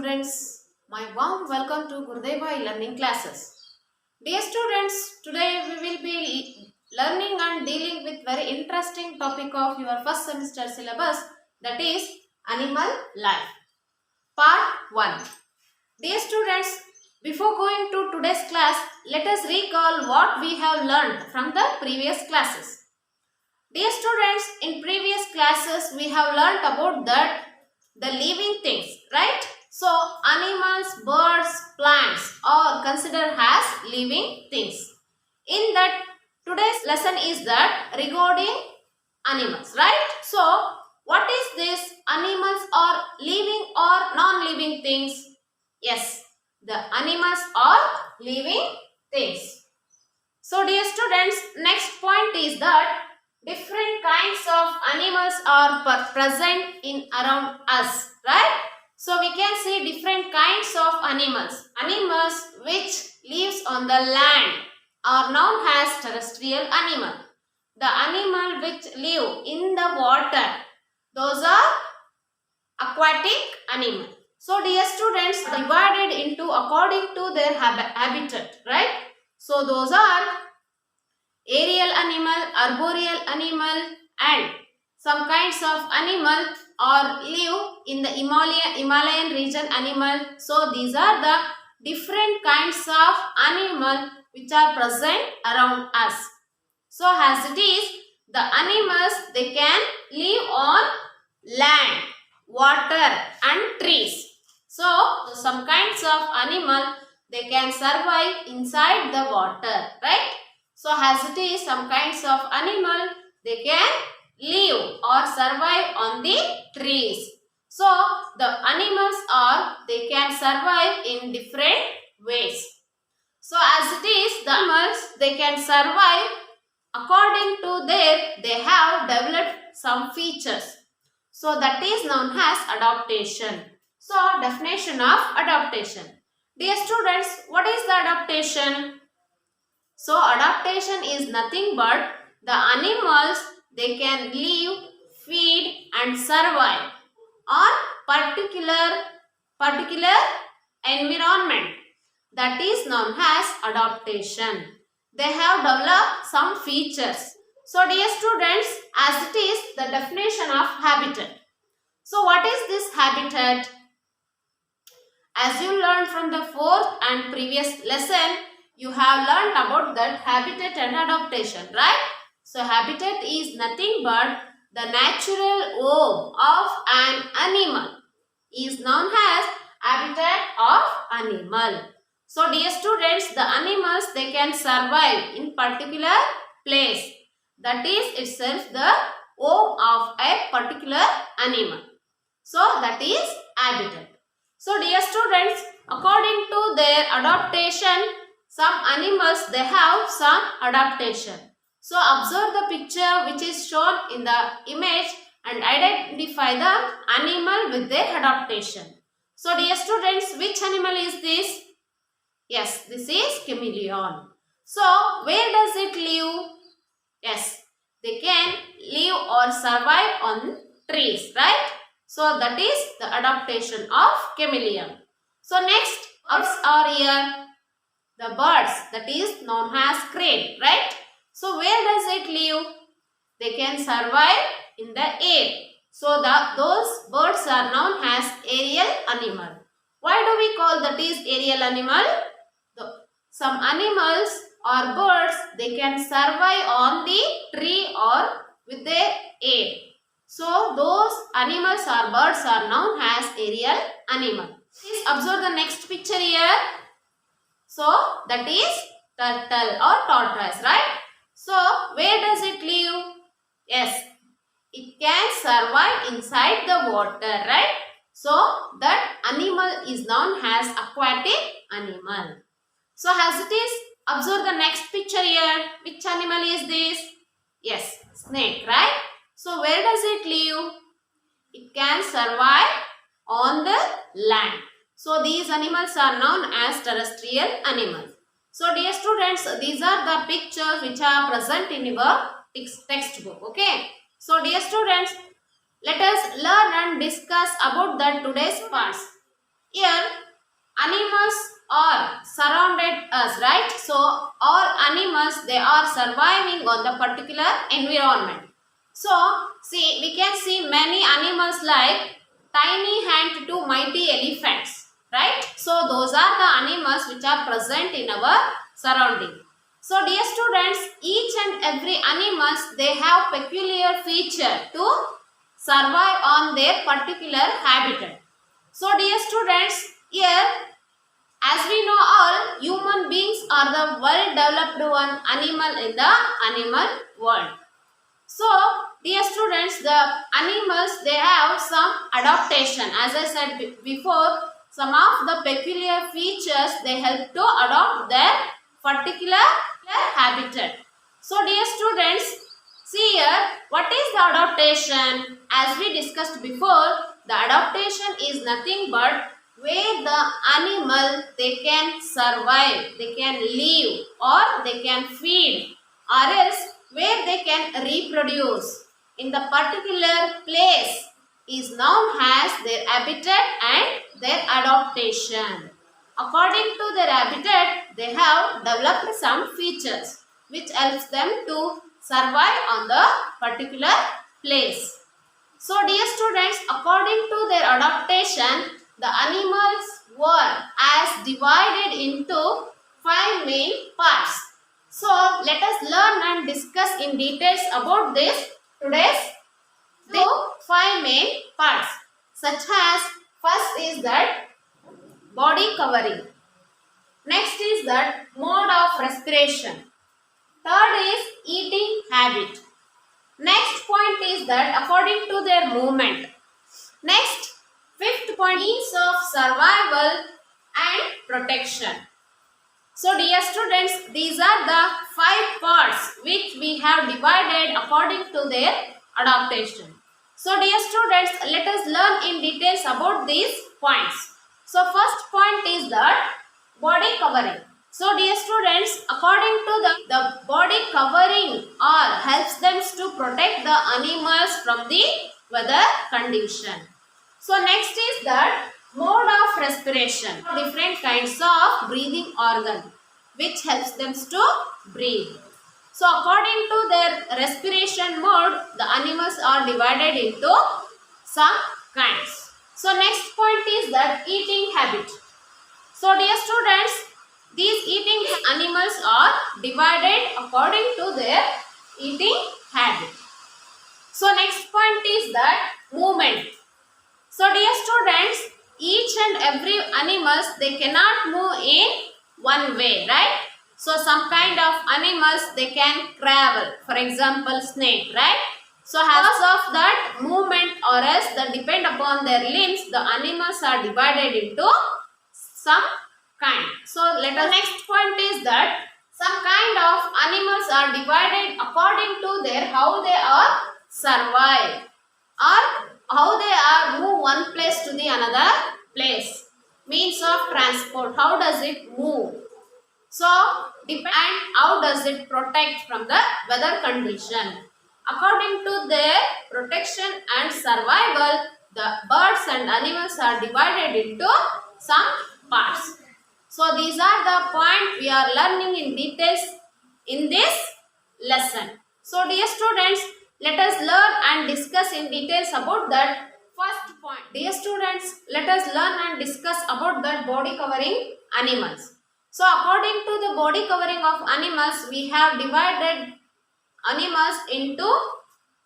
students, my warm welcome to Gurudeva learning classes. Dear students, today we will be learning and dealing with very interesting topic of your first semester syllabus, that is animal life. Part 1. Dear students, before going to today's class, let us recall what we have learned from the previous classes. Dear students, in previous classes we have learnt about the living things, right? So animals, birds, plants are considered as living things. In that, today's lesson is that regarding animals, right? So what is this? Animals are living or non-living things? Yes, the animals are living things. So dear students, next point is that different kinds of animals are present in around us, right? So we can see different kinds of animals. Animals which lives on the land are known as terrestrial animal. The animal which live in the water, those are aquatic animal. So dear students, divided into according to their habitat, right? So those are aerial animal, arboreal animal, and some kinds of animal or live in the Himalayan region animal. So these are the different kinds of animal which are present around us. So as it is, the animals, they can live on land, water and trees. So some kinds of animal, they can survive inside the water, right? So as it is, some kinds of animal, they can live or survive on the trees. So the animals they can survive in different ways. So as it is, the animals, they can survive according to they have developed some features. So that is known as adaptation. So definition of adaptation. Dear students, what is the adaptation? So adaptation is nothing but the animals, they can live, feed and survive on particular environment. That is known as adaptation. They have developed some features. So dear students, as it is the definition of habitat. So what is this habitat? As you learned from the fourth and previous lesson, you have learned about that habitat and adaptation, right? So habitat is nothing but the natural home of an animal is known as habitat of animal. So dear students, the animals, they can survive in particular place. That is itself the home of a particular animal. So that is habitat. So dear students, according to their adaptation, some animals, they have some adaptation. So observe the picture which is shown in the image and identify the animal with their adaptation. So dear students, which animal is this? Yes, this is chameleon. So where does it live? Yes, they can live or survive on trees, right? So that is the adaptation of chameleon. So next are here the birds, that is known as crane, right? So where does it live? They can survive in the air. So those birds are known as aerial animal. Why do we call that is aerial animal? Some animals or birds, they can survive on the tree or with their air. So those animals or birds are known as aerial animal. Please observe the next picture here. So that is turtle or tortoise, right? So where does it live? Yes, it can survive inside the water, right? So that animal is known as aquatic animal. So as it is, observe the next picture here. Which animal is this? Yes, snake, right? So where does it live? It can survive on the land. So these animals are known as terrestrial animals. So dear students, these are the pictures which are present in your textbook. Okay. So dear students, let us learn and discuss about the today's parts. Here animals are surrounded us, right? So all animals, they are surviving on the particular environment. So see, we can see many animals like tiny hand to mighty elephants, right? So those are the animals which are present in our surrounding. So dear students, each and every animals, they have peculiar feature to survive on their particular habitat. So dear students, here as we know all, human beings are the well developed one animal in the animal world. So dear students, the animals, they have some adaptation. As I said before, some of the peculiar features, they help to adopt their particular habitat. So dear students, see here, what is the adaptation? As we discussed before, the adaptation is nothing but where the animal, they can survive, they can live, or they can feed, or else where they can reproduce in the particular place is known as their habitat and their adaptation. According to their habitat, they have developed some features which helps them to survive on the particular place. So dear students, according to their adaptation, the animals were as divided into 5 main parts. So let us learn and discuss in details about this today's 5 main parts, such as first is that body covering. Next is that mode of respiration. Third is eating habit. Next point is that according to their movement. Next, fifth point, means of survival and protection. So dear students, these are the 5 parts which we have divided according to their adaptation. So dear students, let us learn in details about these points. So first point is that body covering. So dear students, according to the body covering or helps them to protect the animals from the weather condition. So next is that mode of respiration. Different kinds of breathing organ which helps them to breathe. So according to their respiration mode, the animals are divided into some kinds. So next point is that eating habit. So dear students, these eating animals are divided according to their eating habit. So next point is that movement. So dear students, each and every animals, they cannot move in one way, right? So some kind of animals, they can travel. For example, snake, right? So because of that movement or else that depend upon their limbs, the animals are divided into some kind. So let us next point is that some kind of animals are divided according to their how they are survive or how they are move one place to the another place. Means of transport, how does it move? So depend how does it protect from the weather condition. According to their protection and survival, the birds and animals are divided into some parts. So these are the points we are learning in details in this lesson. So dear students, let us learn and discuss in details about that first point. Dear students, let us learn and discuss about that body covering animals. So according to the body covering of animals, we have divided animals into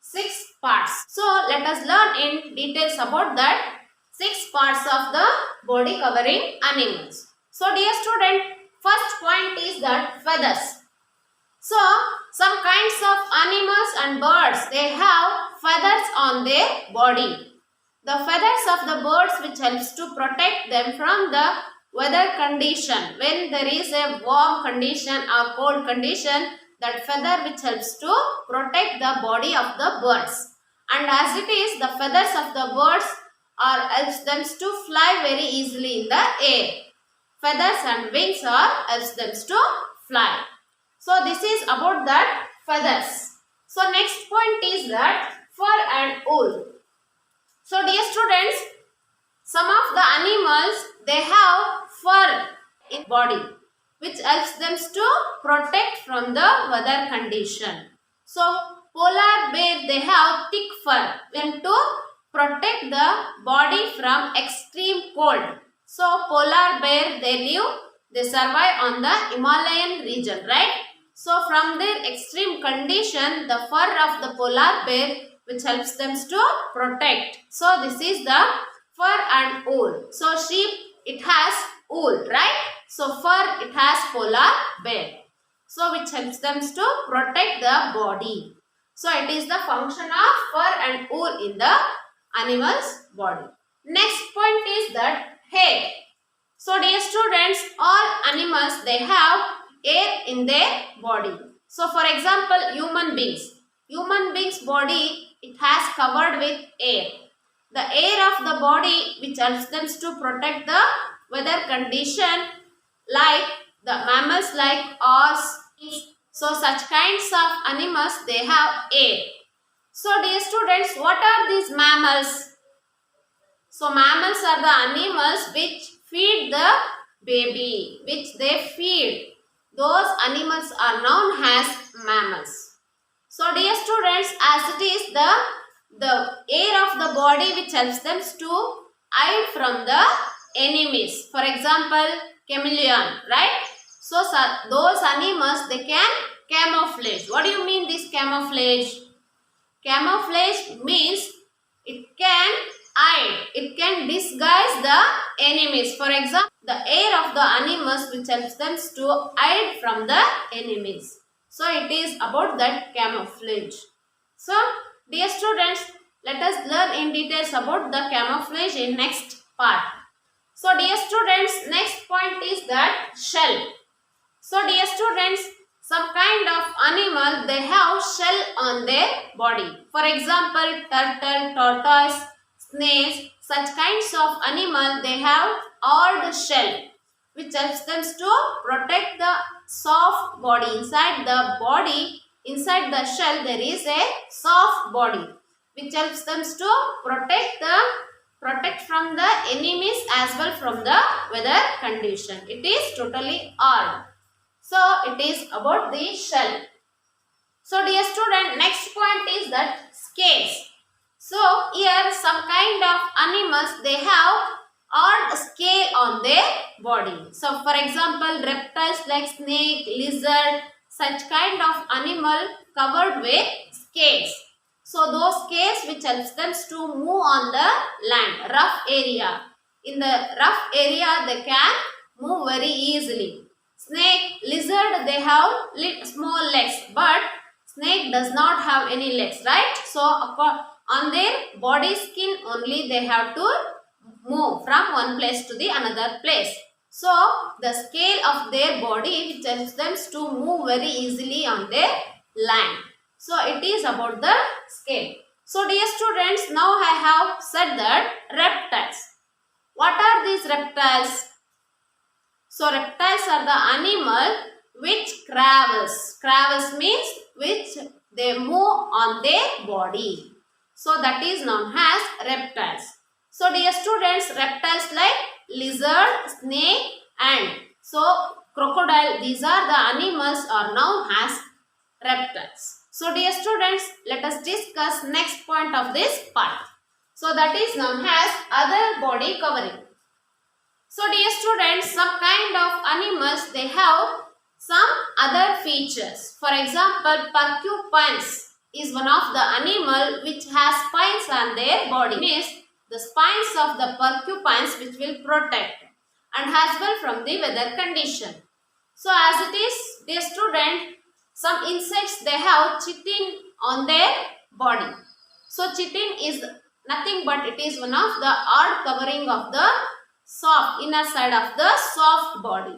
6 parts. So let us learn in details about that 6 parts of the body covering animals. So dear student, first point is that feathers. So some kinds of animals and birds, they have feathers on their body. The feathers of the birds which helps to protect them from the weather condition. When there is a warm condition or cold condition, that feather which helps to protect the body of the birds. And as it is, the feathers of the birds are helps them to fly very easily in the air. Feathers and wings are helps them to fly. So this is about that feathers. So next point is that fur and wool. So dear students, Some of the animals, they have fur in body, which helps them to protect from the weather condition. So polar bear, they have thick fur and to protect the body from extreme cold. So polar bear, they survive on the Himalayan region, right? So from their extreme condition, the fur of the polar bear, which helps them to protect. So this is the fur and wool. So sheep, it has wool, right? So fur, it has polar bear. So which helps them to protect the body. So it is the function of fur and wool in the animal's body. Next point is that hair. So dear students, all animals, they have hair in their body. So for example, human beings. Human beings' body, it has covered with hair. The hair of the body, which helps them to protect the weather condition, like the mammals like horse. So such kinds of animals, they have hair. So dear students, what are these mammals? So mammals are the animals which feed the baby, which they feed. Those animals are known as mammals. So dear students, as it is the hair of the body which helps them to hide from the enemies. For example, chameleon, right? So those animals, they can camouflage. What do you mean this camouflage? Camouflage means it can hide, it can disguise the enemies. For example, the hair of the animals which helps them to hide from the enemies. So it is about that camouflage. So dear students, let us learn in details about the camouflage in next part. So dear students, next point is that shell. So dear students, some kind of animal, they have shell on their body. For example, turtle, tortoise, snakes, such kinds of animal, they have hard shell, which helps them to protect the soft body. Inside the shell, there is a soft body, which helps them to protect from the enemies as well from the weather condition. It is totally hard. So it is about the shell. So dear student, next point is that scales. So here some kind of animals, they have hard scale on their body. So for example, reptiles like snake, lizard, such kind of animal covered with scales. So those scales which helps them to move on the land, rough area. In the rough area, they can move very easily. Snake, lizard, they have small legs, but snake does not have any legs, right? So on their body skin only, they have to move from one place to the another place. So the scale of their body which helps them to move very easily on their land. So it is about the scale. So dear students, now I have said that reptiles. What are these reptiles? So reptiles are the animal which crawls. Crawls means which they move on their body. So that is known as reptiles. So dear students, reptiles like lizard, snake and crocodile, these are the animals are known as reptiles. So dear students, let us discuss next point of this part. So that is known as other body covering. So dear students, some kind of animals, they have some other features. For example, porcupines is one of the animal which has spines on their body. Means the spines of the porcupines which will protect and as well from the weather condition. So as it is, dear student, some insects, they have chitin on their body. So chitin is nothing but it is one of the hard covering of the soft inner side of the soft body.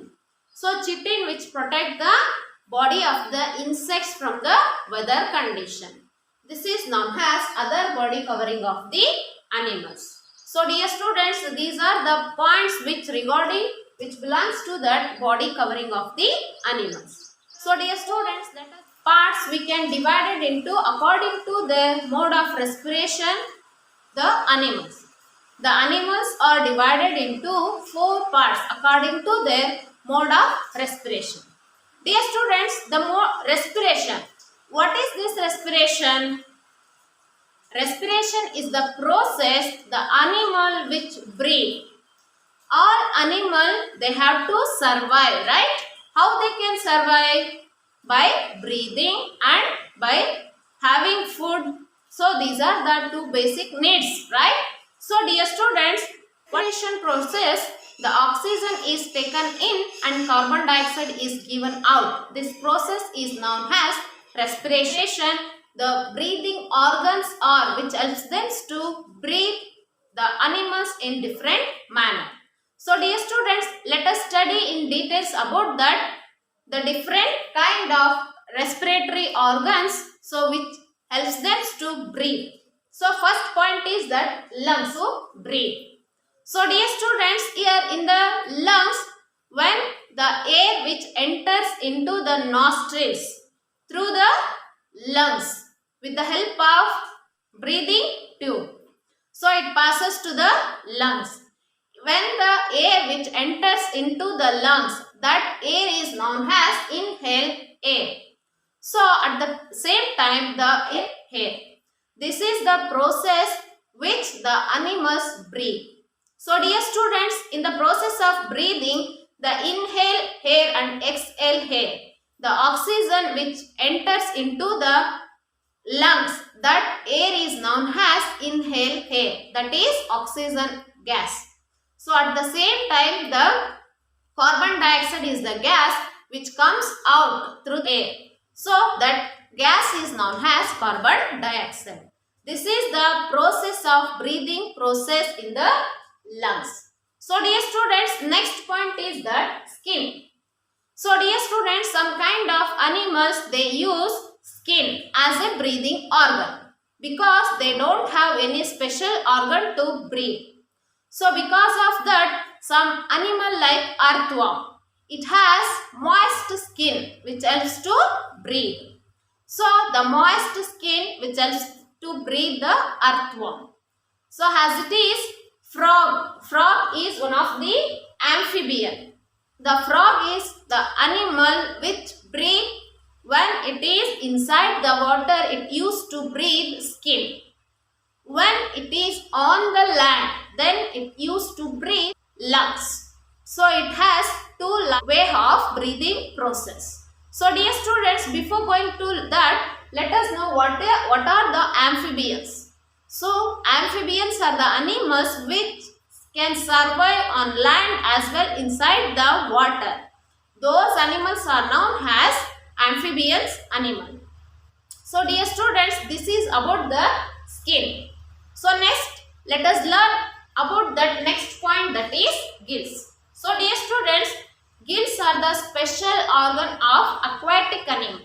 So chitin which protect the body of the insects from the weather condition. This is known as other body covering of the animals. So dear students, these are the points which belongs to that body covering of the animals. So dear students, let us parts we can divide it into according to their mode of respiration, the animals. the animals are divided into 4 parts according to their mode of respiration. Dear students, the respiration. What is this respiration? Respiration is the process the animal which breathe. All animal, they have to survive, right? How they can survive? By breathing and by having food. So these are the 2 basic needs, right? So dear students, respiration process, the oxygen is taken in and carbon dioxide is given out. This process is known as respiration. The breathing organs are which helps them to breathe the animals in different manner. So dear students, let us study in details about that, the different kind of respiratory organs, so which helps them to breathe. So first point is that lungs to breathe. So dear students, here in the lungs, when the air which enters into the nostrils through the lungs with the help of breathing tube, so it passes to the lungs. When the air which enters into the lungs, that air is known as inhaled air. So at the same time, the air. This is the process which the animals breathe. So dear students, in the process of breathing, the inhale air and exhale air, the oxygen which enters into the lungs, that air is known as inhale air, that is oxygen gas. So at the same time, the carbon dioxide is the gas which comes out through air. So that gas is known as carbon dioxide. This is the process of breathing process in the lungs. So dear students, next point is that skin. So dear students, some kind of animals, they use skin as a breathing organ because they don't have any special organ to breathe. So because of that, some animal like earthworm, it has moist skin which helps to breathe. So the moist skin which helps to breathe the earthworm. So as it is, frog. Frog is one of the amphibian. The frog is the animal which breathe when it is inside the water, it used to breathe skin. When it is on the land, then it used to breathe lungs. So it has 2 way of breathing process. So dear students, before going to that, let us know what are the amphibians. So amphibians are the animals which can survive on land as well inside the water. Those animals are known as amphibians animal. So dear students, this is about the skin. So next, let us learn about that next point, that is gills. So dear students, gills are the special organ of aquatic animal.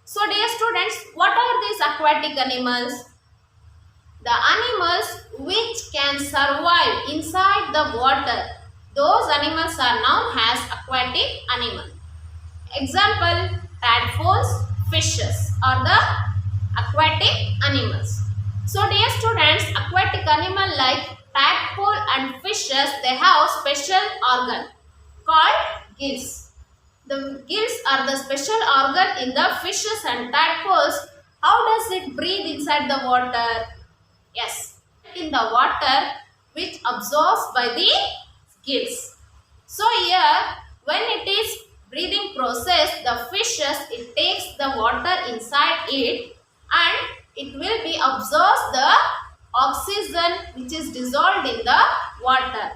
So dear students, what are these aquatic animals? The animals which can survive inside the water, those animals are known as aquatic animals. Example, tadpoles, fishes are the aquatic animals. So dear students, aquatic animal like tadpole and fishes, they have special organ called gills. The gills are the special organ in the fishes and tadpoles. How does it breathe inside the water? Yes, in the water which absorbs by the gills. So here, when it is breathing process, the fishes, it takes the water inside it and it will be absorbs the oxygen which is dissolved in the water.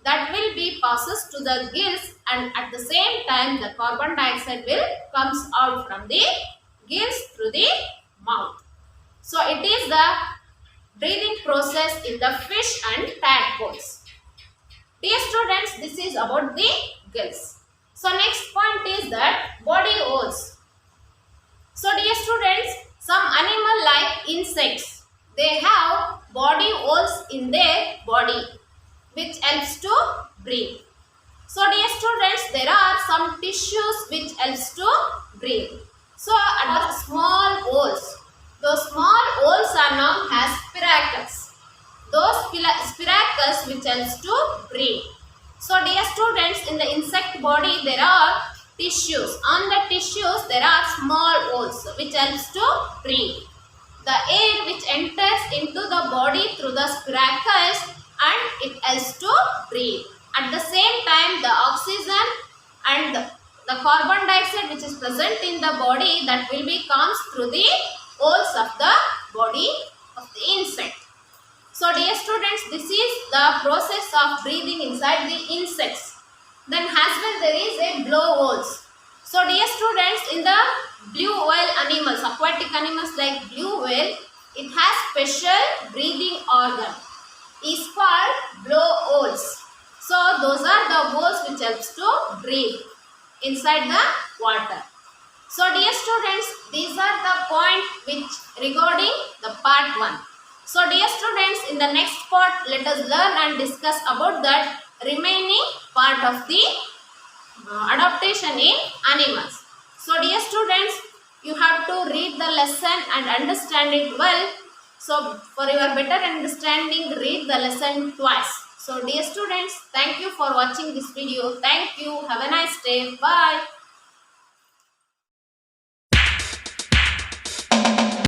That will be passes to the gills, and at the same time the carbon dioxide will comes out from the gills through the mouth. So it is the breathing process in the fish and tadpoles. Dear students, this is about the gills. So next point is that body holes. So dear students, some animal like insects, they have body holes in their body which helps to breathe. So dear students, there are some tissues which helps to breathe. So at the small holes, those small holes are known as spiracles. Those spiracles coracoles which helps to breathe. So dear students, in the insect body there are tissues. On the tissues there are small holes which helps to breathe. The air which enters into the body through the coracoles and it helps to breathe. At the same time, the oxygen and the carbon dioxide which is present in the body that will be comes through the holes of the body of the insect. So dear students, this is the process of breathing inside the insects. Then as well there is a blowholes. So dear students, in the blue whale animals, aquatic animals like blue whale, it has special breathing organ. Is called blowholes. So those are the holes which helps to breathe inside the water. So dear students, these are the points which regarding the part 1. So dear students, in the next part, let us learn and discuss about that remaining part of the adaptation in animals. So dear students, you have to read the lesson and understand it well. So for your better understanding, read the lesson twice. So dear students, thank you for watching this video. Thank you. Have a nice day. Bye.